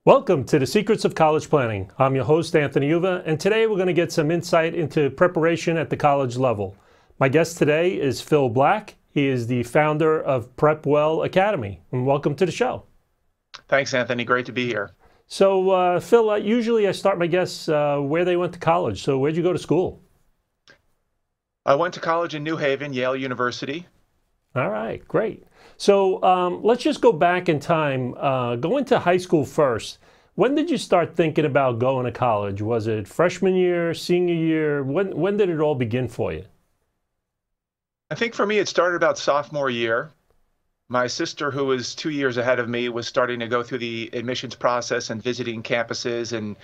Welcome to the Secrets of College Planning. I'm your host, Anthony Uva, and today we're going to get some insight into preparation at the college level. My guest today is Phil Black. He is the founder of PrepWell Academy, and welcome to the show. Thanks, Anthony. Great to be here. So, Phil, usually I start my guests where they went to college. So where'd you go to school? I went to college in New Haven, Yale University. All right, great. So let's just go back in time. Go into high school first. When did you start thinking about going to college? Was it freshman year, senior year? When did it all begin for you? I think for me, it started about sophomore year. My sister, who was 2 years ahead of me, was starting to go through the admissions process and visiting campuses and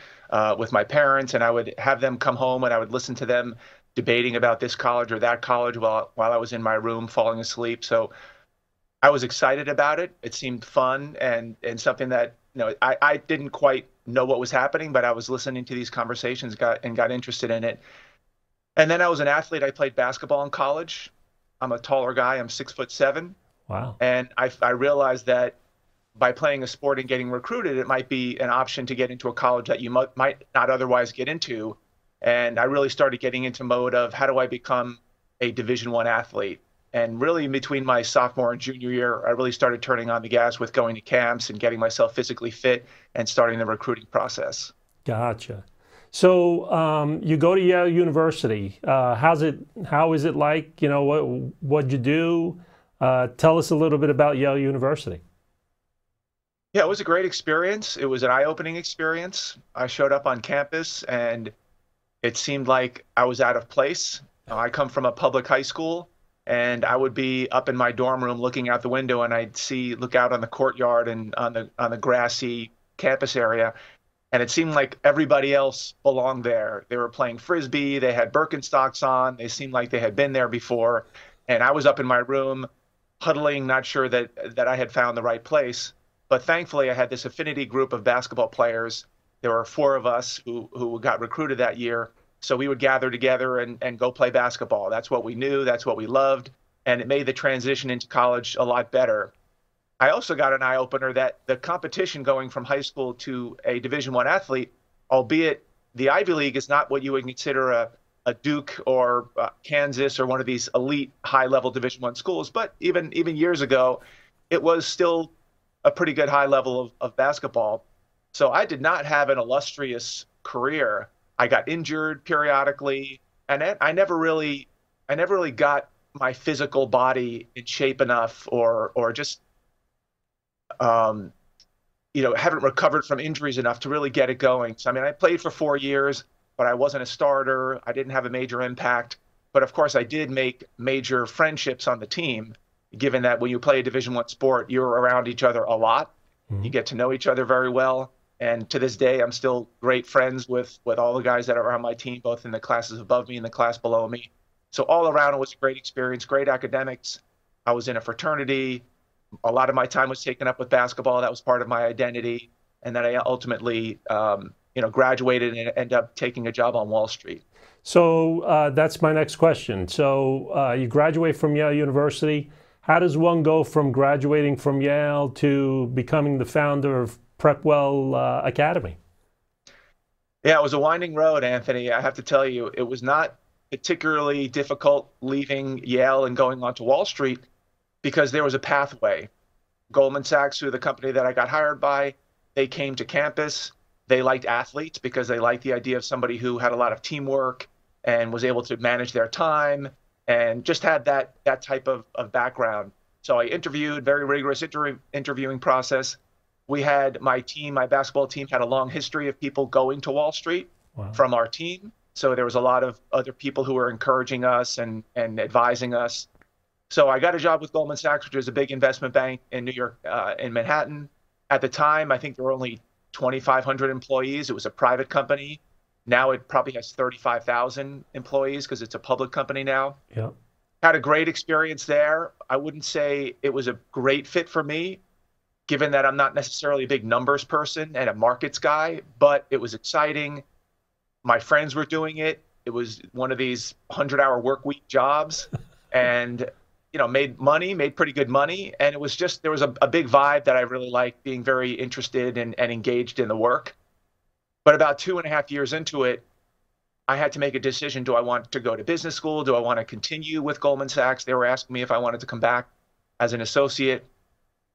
with my parents. And I would have them come home and I would listen to them debating about this college or that college while I was in my room falling asleep. So I was excited about it. It seemed fun and something that, I didn't quite know what was happening, but I was listening to these conversations, got interested in it. And then I was an athlete. I played basketball in college. I'm a taller guy. I'm 6'7". Wow. And I realized that by playing a sport and getting recruited, it might be an option to get into a college that you might not otherwise get into. And I really started getting into mode of how do I become a Division I athlete? And really in between my sophomore and junior year, I really started turning on the gas with going to camps and getting myself physically fit and starting the recruiting process. Gotcha. So you go to Yale University. How is it like? What'd you do? Tell us a little bit about Yale University. Yeah, it was a great experience. It was an eye-opening experience. I showed up on campus and it seemed like I was out of place. I come from a public high school, and I would be up in my dorm room looking out the window, and I'd look out on the courtyard and on the grassy campus area, and it seemed like everybody else belonged there. They were playing frisbee, they had Birkenstocks on, they seemed like they had been there before, and I was up in my room huddling, not sure that I had found the right place. But thankfully, I had this affinity group of basketball players. There were four of us who got recruited that year. So we would gather together and go play basketball. That's what we knew. That's what we loved. And it made the transition into college a lot better. I also got an eye opener that the competition going from high school to a Division I athlete, albeit the Ivy League is not what you would consider a Duke or Kansas or one of these elite high level Division I schools. But even years ago, it was still a pretty good high level of basketball. So I did not have an illustrious career. I got injured periodically, and I never really got my physical body in shape enough, or just haven't recovered from injuries enough to really get it going. So I mean, I played for 4 years, but I wasn't a starter. I didn't have a major impact, but of course, I did make major friendships on the team. Given that when you play a Division I sport, you're around each other a lot. You get to know each other very well. And to this day, I'm still great friends with all the guys that are on my team, both in the classes above me and the class below me. So all around, it was a great experience, great academics. I was in a fraternity. A lot of my time was taken up with basketball. That was part of my identity. And then I ultimately, graduated and ended up taking a job on Wall Street. So that's my next question. So you graduate from Yale University. How does one go from graduating from Yale to becoming the founder of PrepWell Academy? Yeah, it was a winding road, Anthony. I have to tell you, it was not particularly difficult leaving Yale and going onto Wall Street because there was a pathway. Goldman Sachs, who the company that I got hired by, they came to campus. They liked athletes because they liked the idea of somebody who had a lot of teamwork and was able to manage their time and just had that type of background. So I interviewed, very rigorous interviewing process. We had my basketball team had a long history of people going to Wall Street. Wow. From our team. So there was a lot of other people who were encouraging us and advising us. So I got a job with Goldman Sachs, which is a big investment bank in New York, in Manhattan. At the time, I think there were only 2,500 employees. It was a private company. Now it probably has 35,000 employees because it's a public company now. Yeah. Had a great experience there. I wouldn't say it was a great fit for me, given that I'm not necessarily a big numbers person and a markets guy, but it was exciting. My friends were doing it. It was one of these 100-hour work week jobs. And made money, made pretty good money. And it was just, there was a big vibe that I really liked, being very interested and engaged in the work. But about 2.5 years into it, I had to make a decision. Do I want to go to business school? Do I want to continue with Goldman Sachs? They were asking me if I wanted to come back as an associate.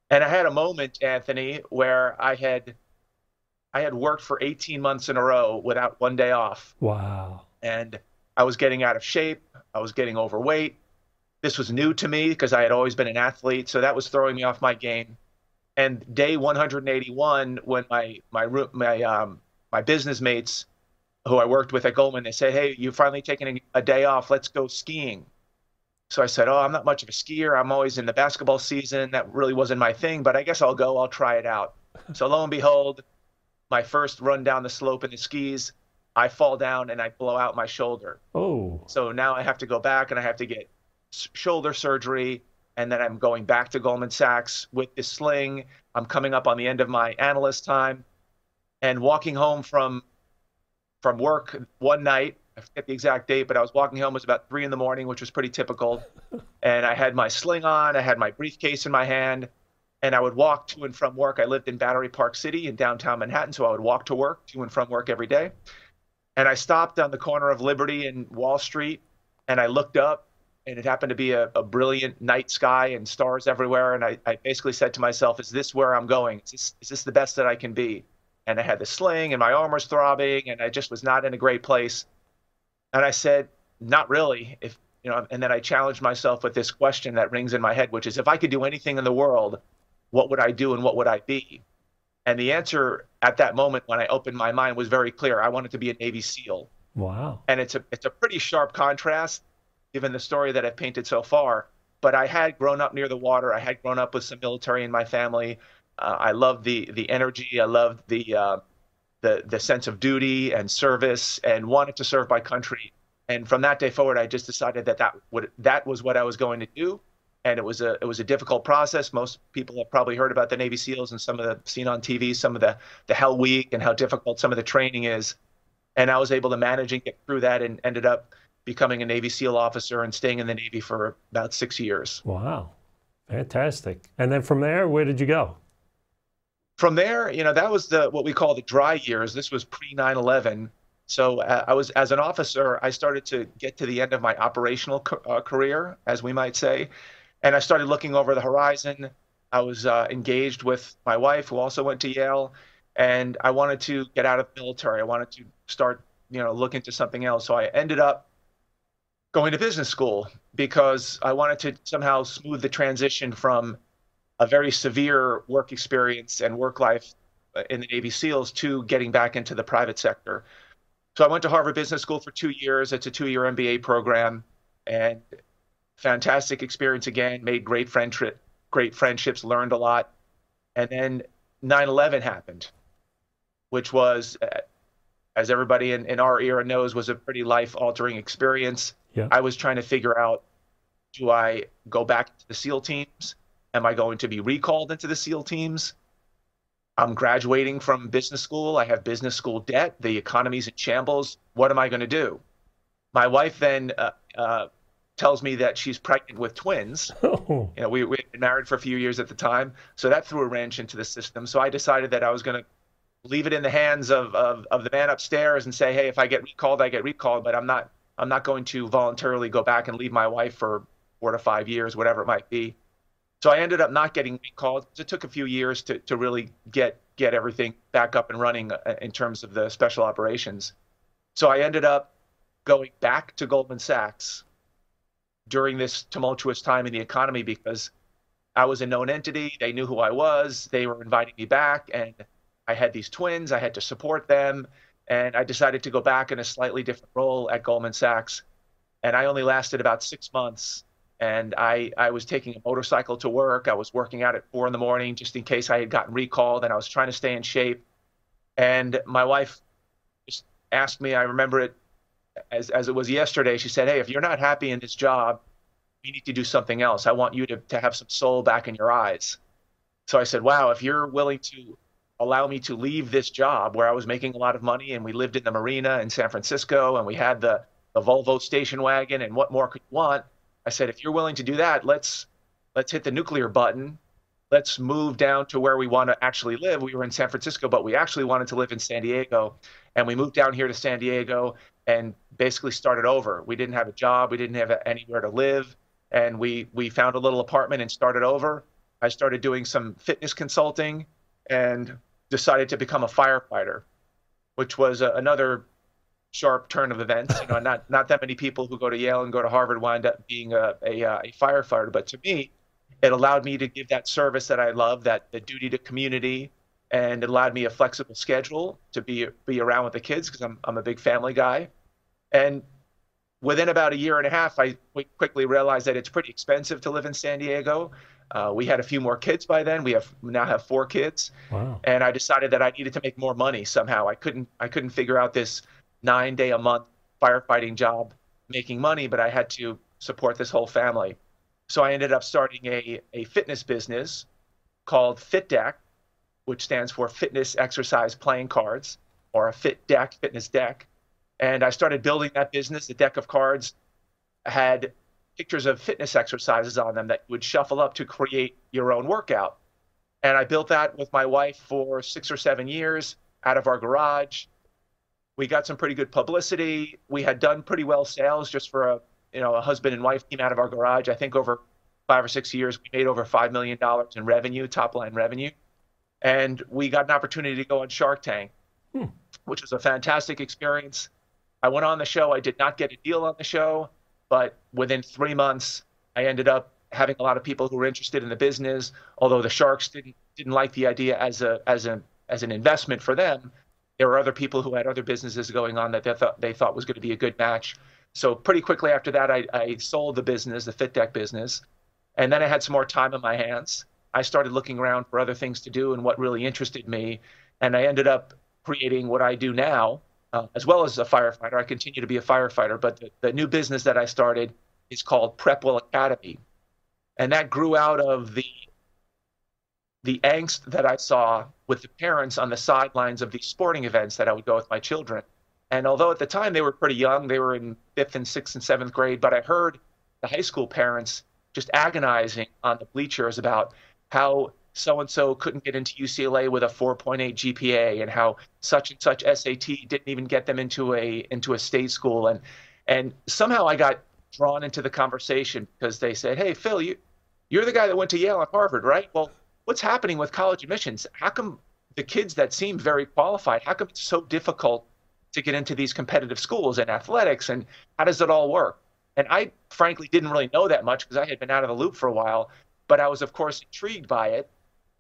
And I had a moment, Anthony, where I had worked for 18 months in a row without one day off. Wow. And I was getting out of shape. I was getting overweight. This was new to me because I had always been an athlete. So that was throwing me off my game. And day 181, when my business mates who I worked with at Goldman, they said, "Hey, you've finally taken a day off. Let's go skiing." So I said, "Oh, I'm not much of a skier. I'm always in the basketball season. That really wasn't my thing, but I guess I'll go. I'll try it out." So lo and behold, my first run down the slope in the skis, I fall down and I blow out my shoulder. Oh, So now I have to go back and I have to get shoulder surgery. And then I'm going back to Goldman Sachs with this sling. I'm coming up on the end of my analyst time and walking home from work one night. I forget the exact date, but I was walking home. It was about 3 in the morning, which was pretty typical. And I had my sling on. I had my briefcase in my hand. And I would walk to and from work. I lived in Battery Park City in downtown Manhattan, so I would walk to work, to and from work every day. And I stopped on the corner of Liberty and Wall Street, and I looked up, and it happened to be a brilliant night sky and stars everywhere. And I basically said to myself, "Is this where I'm going? Is this the best that I can be?" And I had the sling, and my arm was throbbing, and I just was not in a great place. And I said, "Not really." And then I challenged myself with this question that rings in my head, which is, if I could do anything in the world, what would I do and what would I be? And the answer at that moment when I opened my mind was very clear. I wanted to be a Navy SEAL. wow. And it's a pretty sharp contrast given the story that I've painted so far. But I had grown up near the water. I had grown up with some military in my family. I loved the energy. I loved the sense of duty and service, and wanted to serve my country. And from that day forward, I just decided that was what I was going to do. And it was a difficult process. Most people have probably heard about the Navy SEALs and seen on TV some of the Hell Week and how difficult some of the training is. And I was able to manage and get through that, and ended up becoming a Navy SEAL officer and staying in the Navy for about 6 years. Wow. Fantastic. And then from there, where did you go? From there, that was what we call the dry years. This was pre 9/11. So as an officer, I started to get to the end of my operational career, as we might say. And I started looking over the horizon. I was engaged with my wife, who also went to Yale, and I wanted to get out of the military. I wanted to start, look into something else. So I ended up going to business school because I wanted to somehow smooth the transition from a very severe work experience and work life in the Navy SEALs to getting back into the private sector. So I went to Harvard Business School for 2 years. It's a 2-year MBA program, and fantastic experience again, made great friendships, learned a lot. And then 9/11 happened, which was, as everybody in our era knows, was a pretty life-altering experience. Yeah. I was trying to figure out, do I go back to the SEAL teams? Am I going to be recalled into the SEAL teams? I'm graduating from business school. I have business school debt. The economy's in shambles. What am I going to do? My wife then tells me that she's pregnant with twins. Oh, We had been married for a few years at the time, so that threw a wrench into the system. So I decided that I was going to leave it in the hands of the man upstairs and say, "Hey, if I get recalled, I get recalled, but I'm not going to voluntarily go back and leave my wife for 4 to 5 years, whatever it might be." So I ended up not getting recalled. It took a few years to really get everything back up and running in terms of the special operations. So I ended up going back to Goldman Sachs during this tumultuous time in the economy because I was a known entity. They knew who I was. They were inviting me back, and I had these twins. I had to support them, and I decided to go back in a slightly different role at Goldman Sachs. And I only lasted about 6 months. And I was taking a motorcycle to work. I was working out at 4 in the morning just in case I had gotten recalled, and I was trying to stay in shape. And my wife just asked me, I remember it as it was yesterday, she said, "Hey, if you're not happy in this job, you need to do something else. I want you to have some soul back in your eyes." So I said, "Wow, if you're willing to allow me to leave this job where I was making a lot of money, and we lived in the marina in San Francisco, and we had the Volvo station wagon, and what more could you want? I said, if you're willing to do that, let's hit the nuclear button. Let's move down to where we want to actually live. We were in San Francisco, but we actually wanted to live in San Diego. And we moved down here to San Diego and basically started over. We didn't have a job. We didn't have anywhere to live. And we found a little apartment and started over. I started doing some fitness consulting and decided to become a firefighter, which was another sharp turn of events. Not that many people who go to Yale and go to Harvard wind up being a firefighter, but to me, it allowed me to give that service that I love, that the duty to community, and it allowed me a flexible schedule to be around with the kids because I'm a big family guy. And within about a year and a half, I quickly realized that it's pretty expensive to live in San Diego. We had a few more kids by then. We now have 4 kids. Wow. And I decided that I needed to make more money somehow. I couldn't figure out this 9-day a month firefighting job making money, but I had to support this whole family. So I ended up starting a fitness business called FitDeck, which stands for Fitness Exercise Playing Cards, or a Fit Deck, fitness deck. And I started building that business. The deck of cards had pictures of fitness exercises on them that you would shuffle up to create your own workout. And I built that with my wife for 6 or 7 years out of our garage. We got some pretty good publicity. We had done pretty well sales just for a husband and wife team out of our garage. I think over 5 or 6 years, we made over $5 million in revenue, top line revenue. And we got an opportunity to go on Shark Tank, which was a fantastic experience. I went on the show. I did not get a deal on the show, but within 3 months, I ended up having a lot of people who were interested in the business. Although the sharks didn't like the idea as an investment for them, there were other people who had other businesses going on that they thought was going to be a good match. So pretty quickly after that, I sold the business, the FitDeck business, and then I had some more time on my hands. I started looking around for other things to do and what really interested me, and I ended up creating what I do now, as well as a firefighter. I continue to be a firefighter, but the new business that I started is called PrepWell Academy, and that grew out of the angst that I saw with the parents on the sidelines of these sporting events that I would go with my children. And although at the time they were pretty young, they were in 5th and 6th and 7th grade, but I heard the high school parents just agonizing on the bleachers about how so-and-so couldn't get into UCLA with a 4.8 GPA and how such and such SAT didn't even get them into a state school. And somehow I got drawn into the conversation because they said, hey, Phil, you're the guy that went to Yale and Harvard, right? Well, what's happening with college admissions? How come the kids that seem very qualified, how come it's so difficult to get into these competitive schools and athletics, and how does it all work? And I frankly didn't really know that much because I had been out of the loop for a while, but I was of course intrigued by it.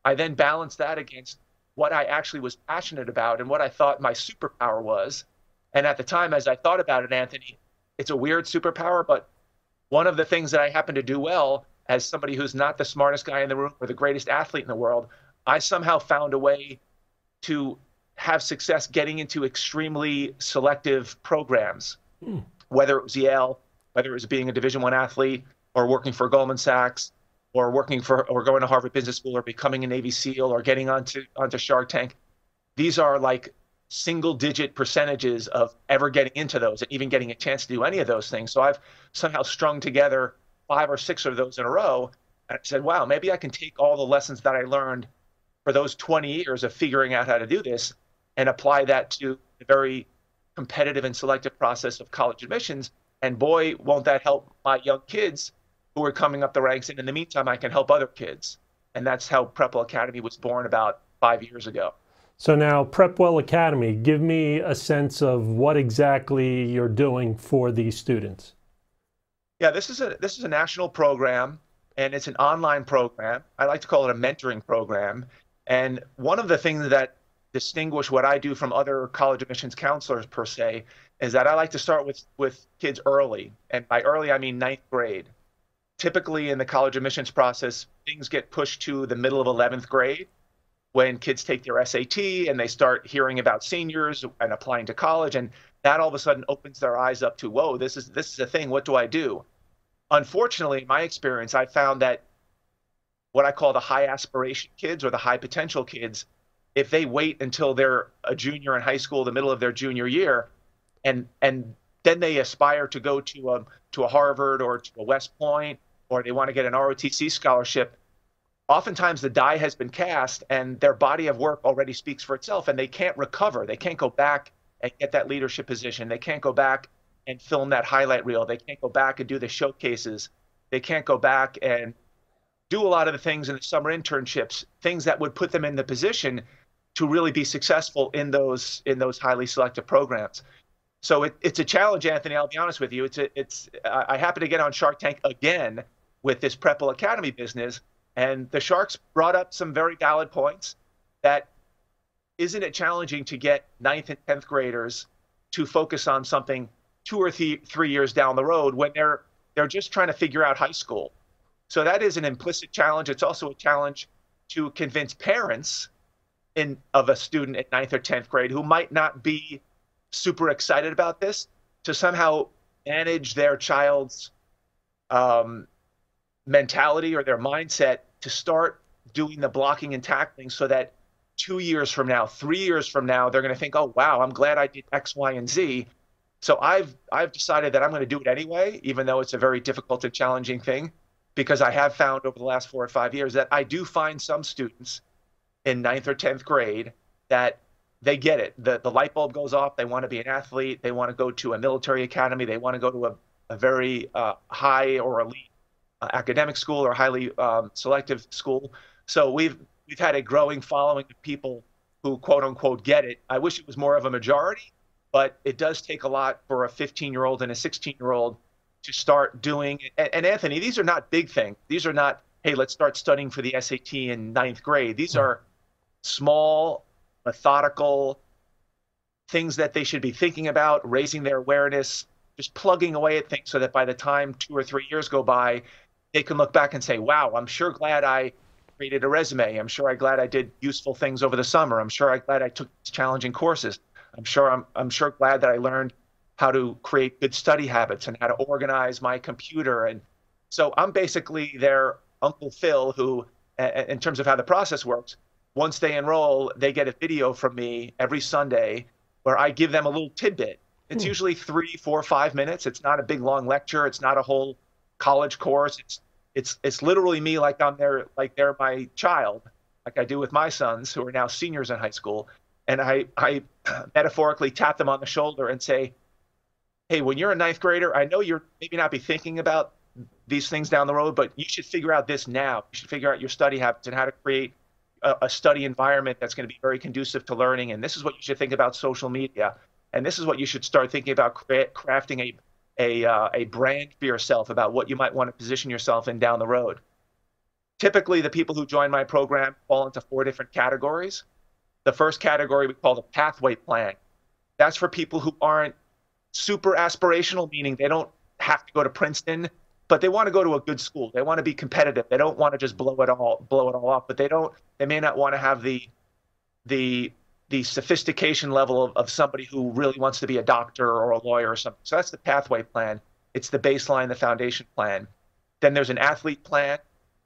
I then balanced that against what I actually was passionate about and what I thought my superpower was. And at the time, as I thought about it, Anthony, it's a weird superpower, but one of the things that I happen to do well as somebody who's not the smartest guy in the room or the greatest athlete in the world, I somehow found a way to have success getting into extremely selective programs, whether it was Yale, whether it was being a Division I athlete or working for Goldman Sachs or going to Harvard Business School or becoming a Navy SEAL or getting onto Shark Tank. These are like single-digit percentages of ever getting into those and even getting a chance to do any of those things. So I've somehow strung together 5 or 6 of those in a row. And I said, wow, maybe I can take all the lessons that I learned for those 20 years of figuring out how to do this and apply that to the very competitive and selective process of college admissions. And boy, won't that help my young kids who are coming up the ranks. And in the meantime, I can help other kids. And that's how PrepWell Academy was born about 5 years ago. So now PrepWell Academy, give me a sense of what exactly you're doing for these students. Yeah, this is a national program, and it's an online program. I like to call it a mentoring program. And one of the things that distinguish what I do from other college admissions counselors per se is that I like to start with kids early. And by early, I mean 9th grade. Typically in the college admissions process, things get pushed to the middle of 11th grade when kids take their SAT and they start hearing about seniors and applying to college. And that all of a sudden opens their eyes up to, whoa, this is a thing. What do I do? Unfortunately, in my experience, I found that what I call the high aspiration kids or the high potential kids, if they wait until they're a junior in high school, the middle of their junior year, and then they aspire to go to a Harvard or to a West Point, or they want to get an ROTC scholarship. Oftentimes the die has been cast and their body of work already speaks for itself, and they can't recover. They can't go back and get that leadership position. They can't go back and film that highlight reel. They can't go back and do the showcases. They can't go back and do a lot of the things in the summer internships, things that would put them in the position to really be successful in those highly selective programs. So it's a challenge, Anthony. I'll be honest with you. I happen to get on Shark Tank again with this PrepWell Academy business, and the Sharks brought up some very valid points. That isn't it challenging to get 9th and 10th graders to focus on something 2 or 3 years down the road when they're just trying to figure out high school. So that is an implicit challenge. It's also a challenge to convince parents of a student at 9th or 10th grade who might not be super excited about this to somehow manage their child's mentality or their mindset to start doing the blocking and tackling so that 2 years from now, 3 years from now, they're going to think, oh, wow, I'm glad I did X, Y, and Z. So I've decided that I'm going to do it anyway, even though it's a very difficult and challenging thing, because I have found over the last 4 or 5 years that I do find some students in 9th or 10th grade that they get it. The light bulb goes off. They want to be an athlete. They want to go to a military academy. They want to go to a very high or elite academic school or highly selective school. So we've had a growing following of people who, quote unquote, get it. I wish it was more of a majority, but it does take a lot for a 15-year-old and a 16-year-old to start doing it. And Anthony, these are not big things. These are not, hey, let's start studying for the SAT in 9th grade. These are small, methodical things that they should be thinking about, raising their awareness, just plugging away at things so that by the time 2 or 3 years go by, they can look back and say, wow, I'm sure glad I created a resume. I'm sure glad I did useful things over the summer. I'm sure glad I took challenging courses. I'm sure glad that I learned how to create good study habits and how to organize my computer. And so I'm basically their Uncle Phil who, in terms of how the process works, once they enroll, they get a video from me every Sunday where I give them a little tidbit. It's usually 3, 4, 5 minutes. It's not a big long lecture. It's not a whole college course. It's literally me like they're my child, like I do with my sons who are now seniors in high school. And I metaphorically tap them on the shoulder and say, hey, when you're a 9th grader, I know you're maybe not be thinking about these things down the road, but you should figure out this now. You should figure out your study habits and how to create a study environment that's going to be very conducive to learning. And this is what you should think about social media. And this is what you should start thinking about crafting a brand for yourself about what you might want to position yourself in down the road. Typically, the people who join my program fall into 4 different categories. The first category we call the pathway plan. That's for people who aren't super aspirational, meaning they don't have to go to Princeton, but they want to go to a good school. They want to be competitive. They don't want to just blow it all off, but they may not want to have the sophistication level of somebody who really wants to be a doctor or a lawyer or something. So that's the pathway plan. It's the baseline, the foundation plan. Then there's an athlete plan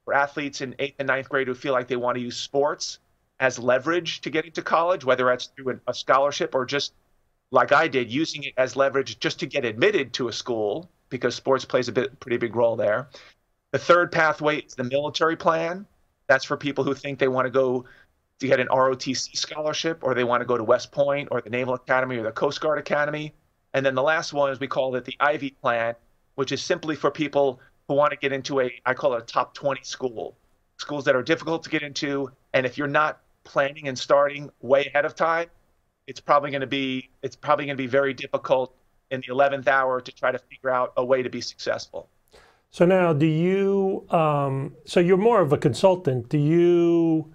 for athletes in 8th and 9th grade who feel like they want to use sports as leverage to get into college, whether that's through a scholarship or just like I did, using it as leverage just to get admitted to a school, because sports plays pretty big role there. The third pathway is the military plan. That's for people who think they want to go to get an ROTC scholarship, or they want to go to West Point or the Naval Academy or the Coast Guard Academy. And then the last one is we call it the Ivy plan, which is simply for people who want to get into I call it a top 20 school, schools that are difficult to get into. And if you're not planning and starting way ahead of time, it's probably going to be very difficult in the 11th hour to try to figure out a way to be successful. So now, do you? So you're more of a consultant. Do you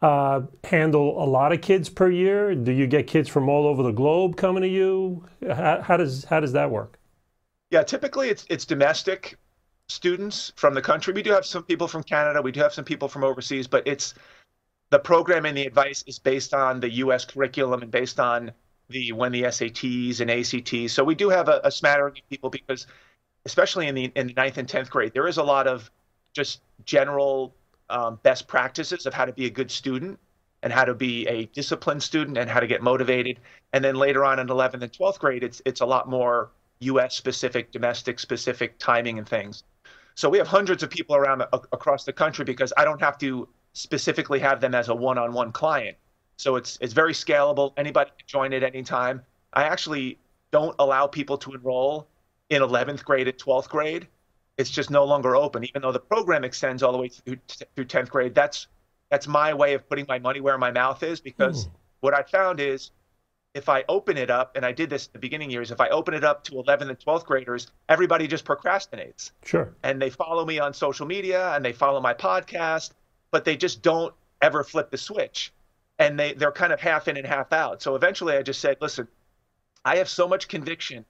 handle a lot of kids per year? Do you get kids from all over the globe coming to you? How does that work? Yeah, typically it's domestic students from the country. We do have some people from Canada. We do have some people from overseas, but the program and the advice is based on the U.S. curriculum and based on the SATs and ACTs. So we do have a smattering of people because, especially in the 9th and 10th grade, there is a lot of just general best practices of how to be a good student and how to be a disciplined student and how to get motivated. And then later on in 11th and 12th grade, it's a lot more US specific, domestic specific timing and things. So we have hundreds of people around across the country because I don't have to specifically have them as a one-on-one client. So it's very scalable. Anybody can join at any time. I actually don't allow people to enroll in 11th grade and 12th grade. It's just no longer open, even though the program extends all the way through 10th grade. That's my way of putting my money where my mouth is, because what I found is if I open it up, and I did this in the beginning years, if I open it up to 11th and 12th graders, everybody just procrastinates. Sure. And they follow me on social media and they follow my podcast, but they just don't ever flip the switch. And they're kind of half in and half out. So eventually I just said, listen, I have so much conviction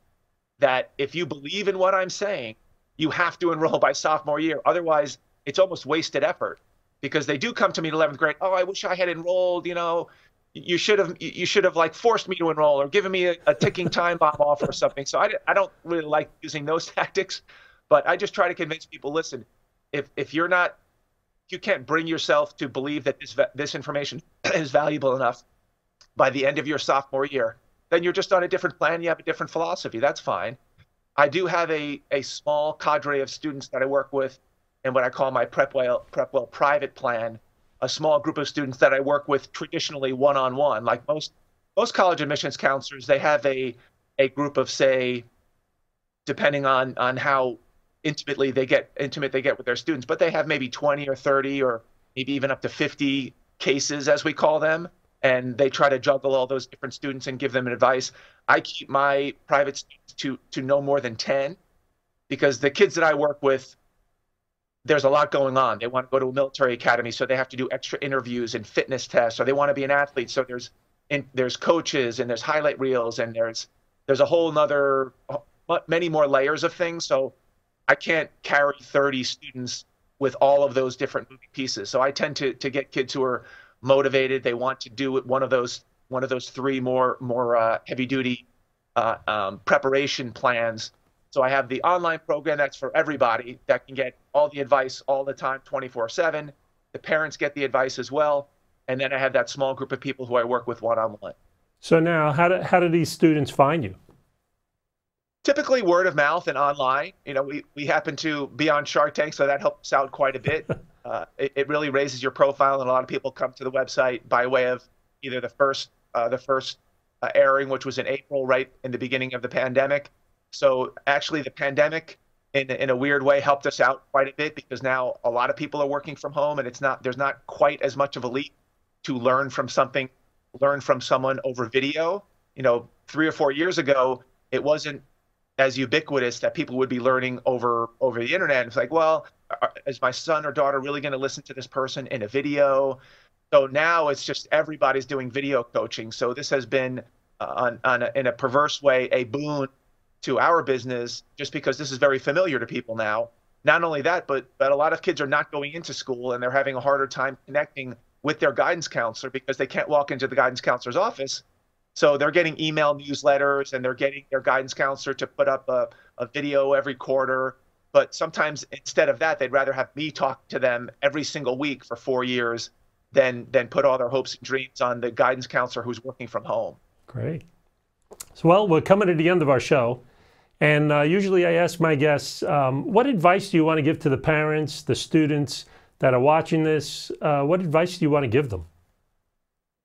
that if you believe in what I'm saying, you have to enroll by sophomore year. Otherwise, it's almost wasted effort, because they do come to me in 11th grade. Oh, I wish I had enrolled, you should have like forced me to enroll or given me a ticking time bomb offer or something. So I don't really like using those tactics, but I just try to convince people, listen, if you can't bring yourself to believe that this information is valuable enough by the end of your sophomore year, then you're just on a different plan. You have a different philosophy. That's fine. I do have a small cadre of students that I work with in what I call my PrepWell private plan, a small group of students that I work with traditionally one-on-one. Like most college admissions counselors, they have a group of, say, depending on how intimate they get with their students, but they have maybe 20 or 30 or maybe even up to 50 cases, as we call them, and they try to juggle all those different students and give them advice. I keep my private students to no more than 10, because the kids that I work with, there's a lot going on. They want to go to a military academy, so they have to do extra interviews and fitness tests, or they want to be an athlete, so there's coaches and there's highlight reels and there's a whole nother, many more layers of things. So I can't carry 30 students with all of those different moving pieces. So I tend to get kids who are motivated. They want to do one of those three more heavy duty preparation plans. So I have the online program that's for everybody that can get all the advice all the time, 24/7. The parents get the advice as well. And then I have that small group of people who I work with one-on-one. So now, how do these students find you? Typically word of mouth and online. We happen to be on Shark Tank, so that helps out quite a bit. It really raises your profile, and a lot of people come to the website by way of either the first airing, which was in April, right in the beginning of the pandemic. So actually, the pandemic, in a weird way, helped us out quite a bit, because now a lot of people are working from home, and there's not quite as much of a leap to learn from someone over video. 3 or 4 years ago, it wasn't as ubiquitous that people would be learning over the internet. It's like, well, is my son or daughter really going to listen to this person in a video? So now it's just everybody's doing video coaching. So this has been, in a perverse way, a boon to our business, just because this is very familiar to people now. Not only that, but a lot of kids are not going into school, and they're having a harder time connecting with their guidance counselor because they can't walk into the guidance counselor's office. So they're getting email newsletters, and they're getting their guidance counselor to put up a video every quarter. But sometimes instead of that, they'd rather have me talk to them every single week for 4 years than put all their hopes and dreams on the guidance counselor who's working from home. Great. So, well, we're coming to the end of our show. And usually I ask my guests, what advice do you want to give to the parents, the students that are watching this? What advice do you want to give them?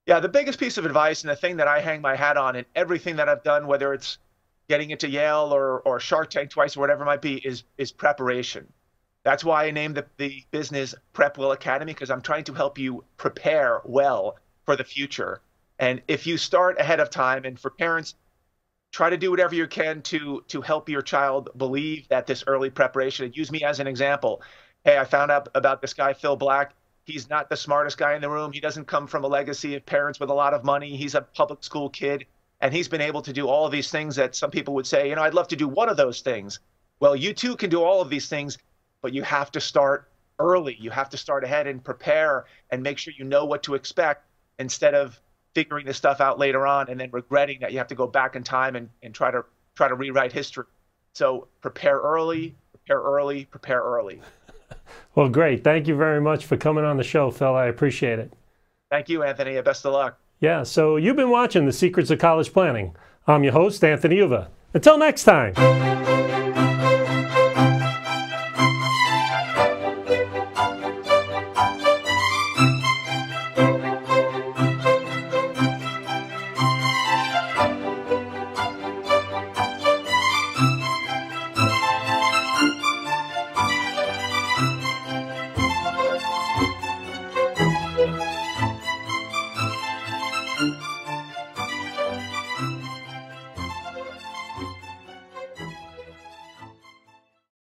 Yeah, the biggest piece of advice, and the thing that I hang my hat on in everything that I've done, whether it's getting into Yale or Shark Tank twice or whatever it might be, is preparation. That's why I named the business PrepWell Academy, because I'm trying to help you prepare well for the future. And if you start ahead of time, and for parents, try to do whatever you can to help your child believe that this early preparation, and use me as an example. Hey, I found out about this guy, Phil Black. He's not the smartest guy in the room. He doesn't come from a legacy of parents with a lot of money. He's a public school kid, and he's been able to do all of these things that some people would say, I'd love to do one of those things. Well, you too can do all of these things, but you have to start early. You have to start ahead and prepare and make sure you know what to expect, instead of figuring this stuff out later on and then regretting that you have to go back in time and try to rewrite history. So prepare early, prepare early, prepare early. Well, great. Thank you very much for coming on the show, Phil. I appreciate it. Thank you, Anthony. Best of luck. Yeah, so you've been watching The Secrets of College Planning. I'm your host, Anthony Uva. Until next time.